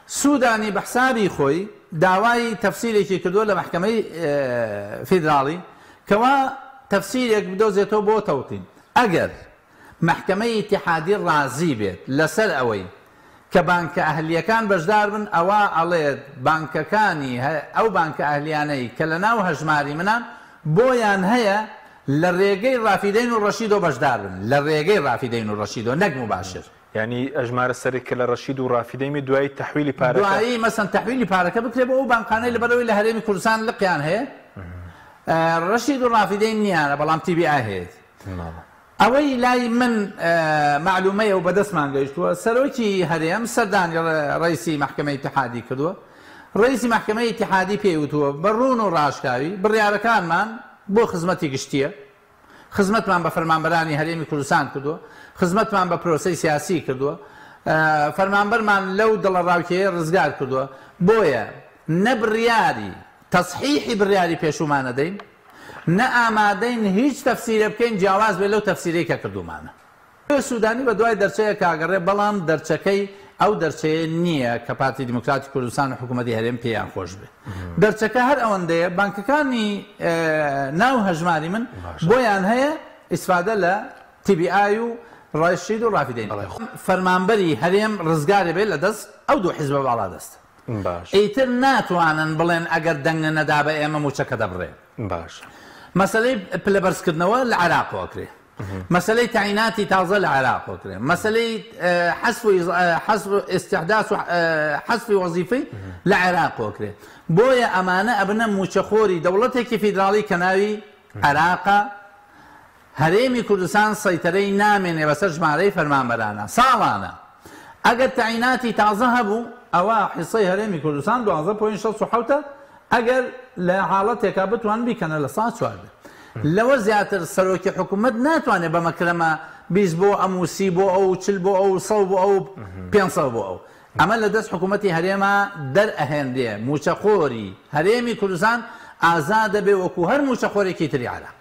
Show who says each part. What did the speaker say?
Speaker 1: سوودانی بە حسابی خۆی داوای تەفسیرێکی کردووە لە محکەمەی فیدراڵی کەوا تەفسیرێک بدۆزێتەوە بۆ تەوتین ئەگەر محکەمەی ئیتیحادی ڕازی بێت لەسەر ئەوەی کە بانکە ئەهلیەکان بەشدار بن ئەوە ئەڵێت بانکەکانی ئەو بانکە ئەهلیانەی کە لە ناو هەژماری منان بۆیان هەیە لە ڕێگەی ڕافیدەین و ڕەشیدۆ بەشدار بن لە ڕێگەی ڕافیدەین و ڕەشیدۆ نەک مباشر
Speaker 2: یعنی ئەژمارە سەرێک کە لە ڕەشید و ڕافیدەیمی دوایی تەحویلی پارەکە
Speaker 1: دوایی مەسەن تەحویلی پارەکە بکرێت بۆ ئەو بانکانەی لەبەرەوەی لە هەرێمی کوردستان لقیان هەیە ڕەشید و ڕافیدەین نییانە بەڵام TBI هەیەت ئەوەی لای من معلومەیە و بەدەستمان گەیشتووە سەرۆکی هەرێم سەردانی ڕئیسی محکەمەی ئیتیحادی کردووە ڕئیسی محکەمەی ئیتیحادی پێیوتووە بە ڕوون و ڕاشکاوی بڕیارەکانمان بۆ خزمەتی گشتیە خزمەتمان بە فەرمانبەرانی هەرێمی کوردستان کردووە خزمەتمان بە پرۆسەی سیاسی کردووە فەرمانبەرمان لەو دڵە ڕاوکێیە ڕزگار کردووە بۆیە نە بڕیاری تەصحیحی بڕیاری پێشومان نەدەین نە ئامادەین هیچ تەفسیرە بکەین جیاواز بێت لەو تەفسیرەی کە کردومانە سوودانی بە دوای دەرچەیە کاگەڕێ بەڵام دەرچەکەی ئەو دەرچەیە نییە کە پارتی دیموکراتی کوردستان و حکوومەتی هەرێم پێیان خۆش بێت دەرچەکە هەر ئەوەندەیە بانکەکانی ناو هەژماری من بۆیان هەیە ئیسفادە لە TBI و ڕەشید و ڕافیدەین فەرمانبەری هەرێم ڕزگارێ بێت لە دەست ئەو دوو حیزبە باڵا دەست ئیتر ناتوانن بڵێن ئەگەر دەنگە نەدا بە ئێمە موچەکە دەبڕێ
Speaker 2: باش
Speaker 1: مەسەلەی پلەبەرزکردنەوە لە عێراقەوە کرێ مەسەلەی تعیناتی تازە لە عێراقەوە کرێ مەسەلەی حەسب ئیستیحداث و حەسبی وەزیفەی لە عێراقەوە کرێ بۆیە ئەمانە ئەبنە موچەخۆری دەوڵەتێکی فیدراڵی کە ناوی عێراقە هەرێمی کوردستان سەیتەرەی نامێنێ بەسەر ژمارەی فەرمانبەرانە ساڵانە ئەگەر تعیناتی تازە هەبوو ئەوە حیسەی هەرێمی کوردستان 12.67 ئەگەر لە حاڵەتێکا بتوان بیکەنە لە سا چواردە لەوە زیاتر سەرۆکی حکوومەت ناتوانێت بە مەکرەمە 20 بۆ ئەم و 30 بۆ ئەو 40 بۆ ئەو 100 بۆ ئەو 500 بۆ ئەو ئەمە لە دەست حکوومەتی هەرێمە دەرئەهێنرێ موچەخۆری هەرێمی کوردستان ئازادە بێ وەکو هەر موچەخۆرێکی تری عێراق